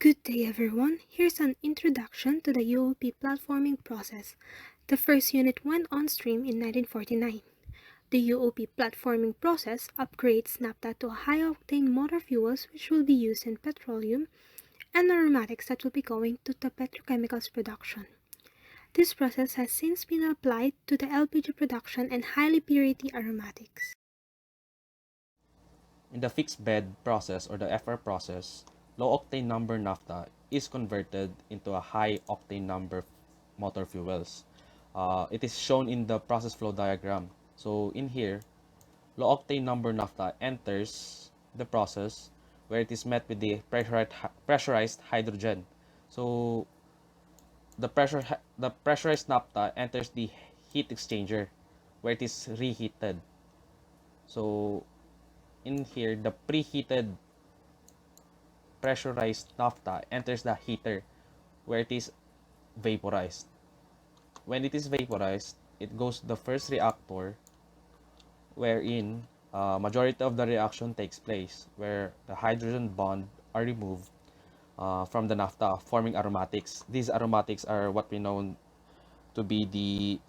Good day everyone, here's an introduction to the UOP Platforming Process. The first unit went on stream in 1949. The UOP Platforming Process upgrades naphtha to high-octane motor fuels which will be used in petroleum and aromatics that will be going to the petrochemicals production. This process has since been applied to the LPG production and highly purity aromatics. In the fixed bed process or the FR process, low-octane number naphtha is converted into a high-octane number motor fuels. It is shown in the process flow diagram. So in here, low-octane number naphtha enters the process where it is met with the pressurized hydrogen. So the pressurized naphtha enters the heat exchanger where it is reheated. So in here, the preheated pressurized naphtha enters the heater where it is vaporized. When it is vaporized, it goes to the first reactor wherein majority of the reaction takes place where the hydrogen bond are removed from the naphtha, forming aromatics. These aromatics are what we know to be the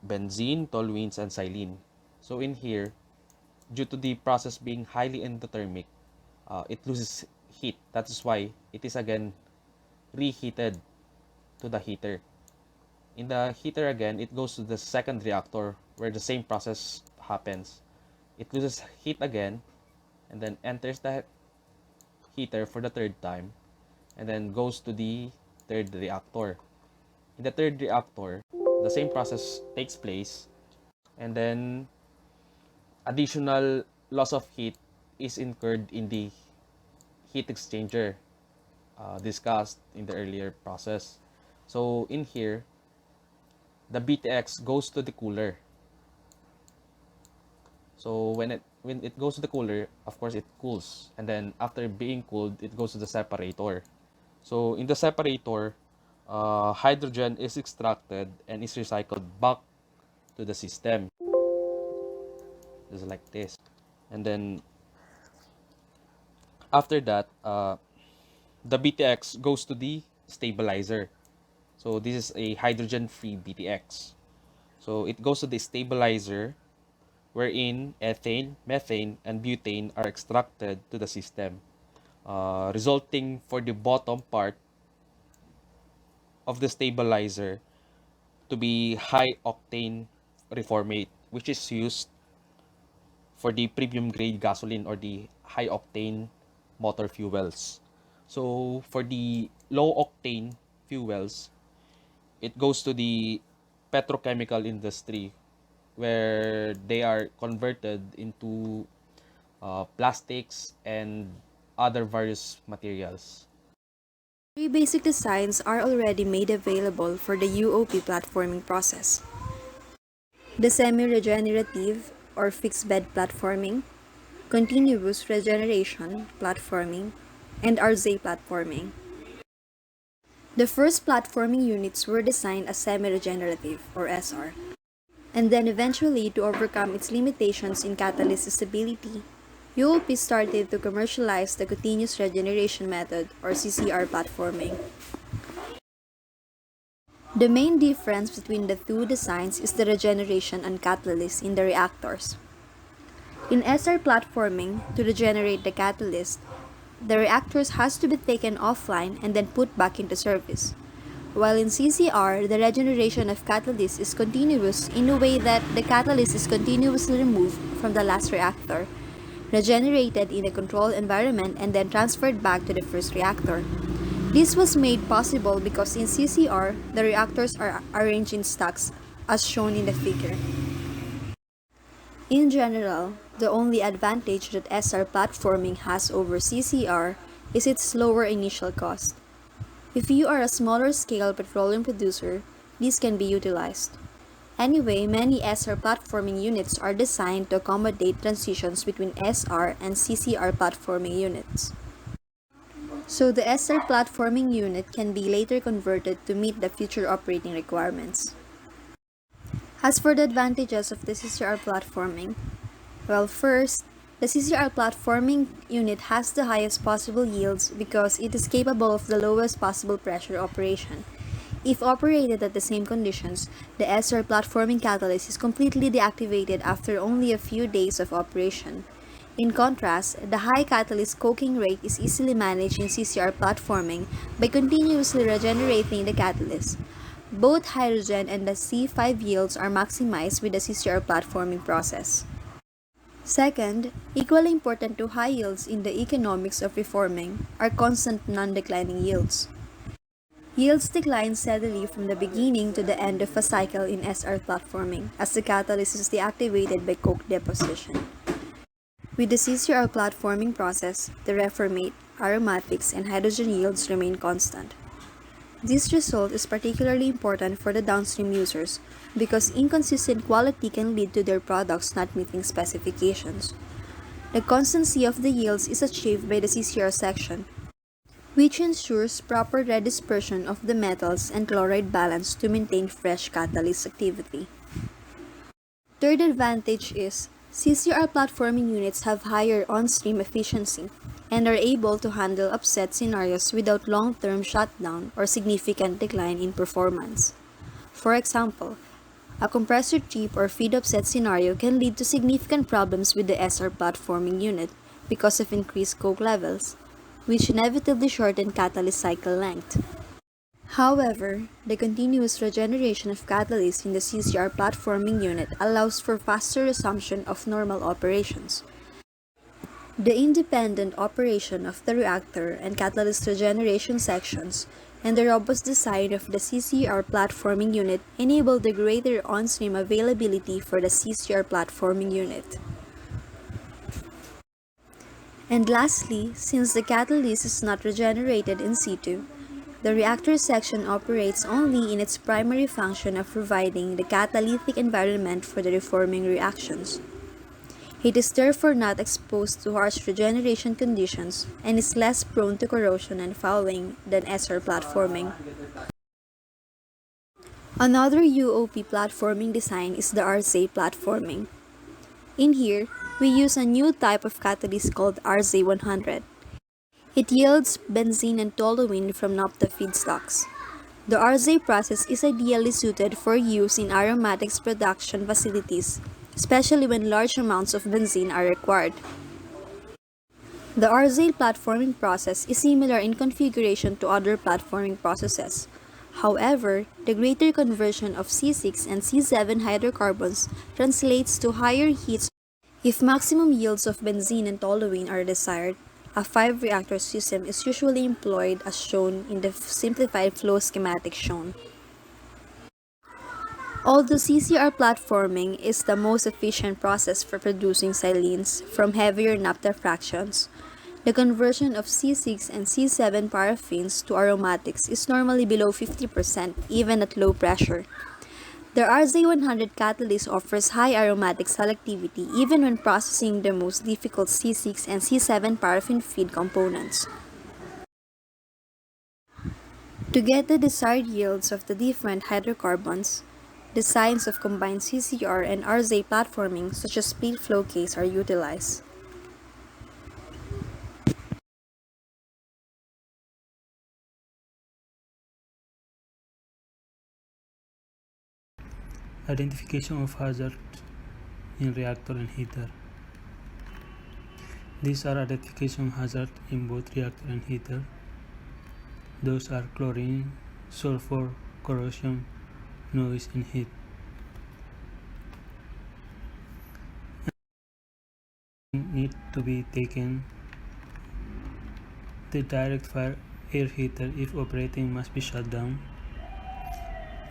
benzene, toluenes, and xylene. So in here, due to the process being highly endothermic, it loses heat. That is why it is again reheated to the heater. In the heater again, it goes to the second reactor where the same process happens. It loses heat again and then enters the heater for the third time and then goes to the third reactor. In the third reactor, the same process takes place and then additional loss of heat is incurred in the heat exchanger discussed in the earlier process. So in here, the BTX goes to the cooler. So when it goes to the cooler, of course it cools, and then after being cooled, it goes to the separator. So in the separator, hydrogen is extracted and is recycled back to the system, just like this. And then after that, the BTX goes to the stabilizer. So this is a hydrogen-free BTX. So it goes to the stabilizer wherein ethane, methane, and butane are extracted to the system, resulting for the bottom part of the stabilizer to be high-octane reformate, which is used for the premium-grade gasoline or the high-octane motor fuels. So for the low-octane fuels, it goes to the petrochemical industry where they are converted into plastics and other various materials. Three basic designs are already made available for the UOP platforming process: the semi-regenerative or fixed bed platforming, continuous regeneration platforming, and RZ platforming. The first platforming units were designed as semi-regenerative or SR, and then eventually to overcome its limitations in catalyst stability, UOP started to commercialize the continuous regeneration method or CCR platforming. The main difference between the two designs is the regeneration and catalyst in the reactors. In SR platforming, to regenerate the catalyst, the reactors has to be taken offline and then put back into service. While in CCR, the regeneration of catalyst is continuous in a way that the catalyst is continuously removed from the last reactor, regenerated in a controlled environment, and then transferred back to the first reactor. This was made possible because in CCR, the reactors are arranged in stacks, as shown in the figure. In general, the only advantage that SR platforming has over CCR is its lower initial cost. If you are a smaller scale petroleum producer, this can be utilized. Anyway, many SR platforming units are designed to accommodate transitions between SR and CCR platforming units. So the SR platforming unit can be later converted to meet the future operating requirements. As for the advantages of the CCR platforming, well, first, The CCR platforming unit has the highest possible yields because it is capable of the lowest possible pressure operation. If operated at the same conditions, the SR platforming catalyst is completely deactivated after only a few days of operation. In contrast, the high catalyst coking rate is easily managed in CCR platforming by continuously regenerating the catalyst. Both hydrogen and the C5 yields are maximized with the CCR platforming process. Second, equally important to high yields in the economics of reforming are constant non-declining yields. Yields decline steadily from the beginning to the end of a cycle in SR platforming as the catalyst is deactivated by coke deposition. With the CCR platforming process, the reformate, aromatics, and hydrogen yields remain constant. This result is particularly important for the downstream users because inconsistent quality can lead to their products not meeting specifications. The constancy of the yields is achieved by the CCR section, which ensures proper redispersion of the metals and chloride balance to maintain fresh catalyst activity. Third advantage is CCR platforming units have higher on-stream efficiency and are able to handle upset scenarios without long-term shutdown or significant decline in performance. For example, a compressor trip or feed upset scenario can lead to significant problems with the SR platforming unit because of increased coke levels, which inevitably shorten catalyst cycle length. However, the continuous regeneration of catalysts in the CCR platforming unit allows for faster resumption of normal operations. The independent operation of the reactor and catalyst regeneration sections and the robust design of the CCR platforming unit enable the greater on-stream availability for the CCR platforming unit. And lastly, since the catalyst is not regenerated in situ, the reactor section operates only in its primary function of providing the catalytic environment for the reforming reactions. It is therefore not exposed to harsh regeneration conditions and is less prone to corrosion and fouling than SR platforming. Another UOP platforming design is the RZ platforming. In here, we use a new type of catalyst called RZ100. It yields benzene and toluene from naphtha feedstocks. The RZ process is ideally suited for use in aromatics production facilities, especially when large amounts of benzene are required. The RZ platforming process is similar in configuration to other platforming processes. However, the greater conversion of C6 and C7 hydrocarbons translates to higher heats. If maximum yields of benzene and toluene are desired, a 5-reactor system is usually employed as shown in the simplified flow schematic shown. Although CCR platforming is the most efficient process for producing silenes from heavier naphtha fractions, the conversion of C6 and C7 paraffins to aromatics is normally below 50% even at low pressure. The RZ100 catalyst offers high aromatic selectivity even when processing the most difficult C6 and C7 paraffin feed components. To get the desired yields of the different hydrocarbons, designs of combined CCR and RZ platforming such as split flow case are utilized. Identification of hazards in reactor and heater. These are identification hazards in both reactor and heater. Those are chlorine, sulfur, corrosion, noise, and heat. Need to be taken. The direct fire air heater, if operating, must be shut down.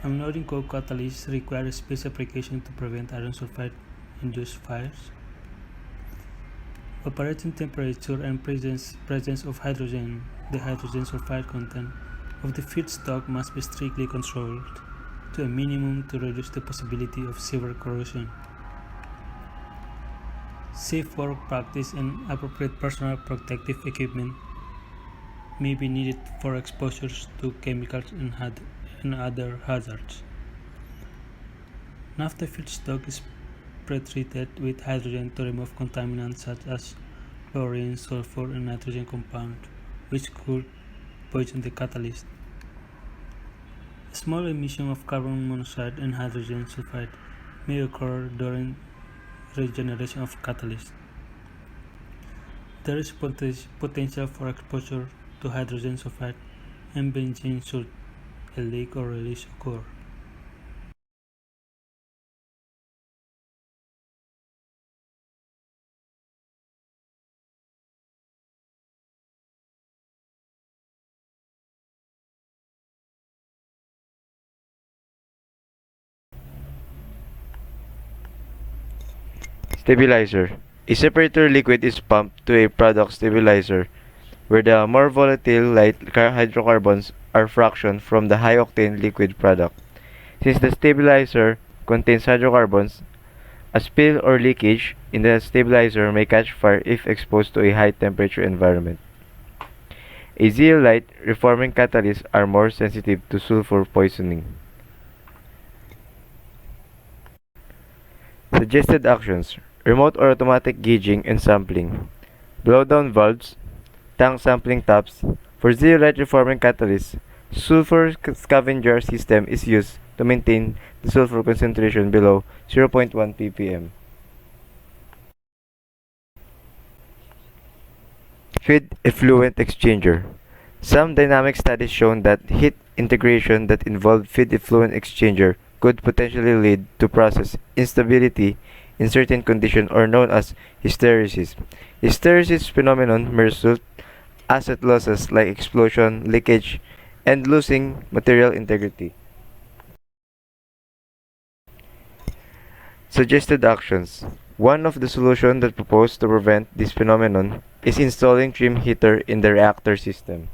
Unloading coke catalysts requires special precaution to prevent iron sulfide-induced fires. Operating temperature and presence of hydrogen, the hydrogen sulfide content of the feedstock must be strictly controlled to a minimum to reduce the possibility of severe corrosion. Safe work practice and appropriate personal protective equipment may be needed for exposures to chemicals and other hazards. Naphtha feedstock is pre-treated with hydrogen to remove contaminants such as chlorine, sulfur, and nitrogen compound, which could poison the catalyst. A small emission of carbon monoxide and hydrogen sulfide may occur during regeneration of catalyst. There is potential for exposure to hydrogen sulfide and benzene should a leak or release occur. Stabilizer. A separator liquid is pumped to a product stabilizer where the more volatile light hydrocarbons are fractioned from the high-octane liquid product. Since the stabilizer contains hydrocarbons, a spill or leakage in the stabilizer may catch fire if exposed to a high-temperature environment. A zeolite reforming catalysts are more sensitive to sulfur poisoning. Suggested actions: remote or automatic gauging and sampling, blowdown valves, tank sampling taps. For zeolite reforming catalysts, sulfur scavenger system is used to maintain the sulfur concentration below 0.1 ppm. Feed effluent exchanger. Some dynamic studies shown that heat integration that involved feed effluent exchanger could potentially lead to process instability in certain conditions or known as hysteresis. Hysteresis phenomenon may result asset losses like explosion, leakage, and losing material integrity. Suggested actions. One of the solutions that proposed to prevent this phenomenon is installing trim heater in the reactor system.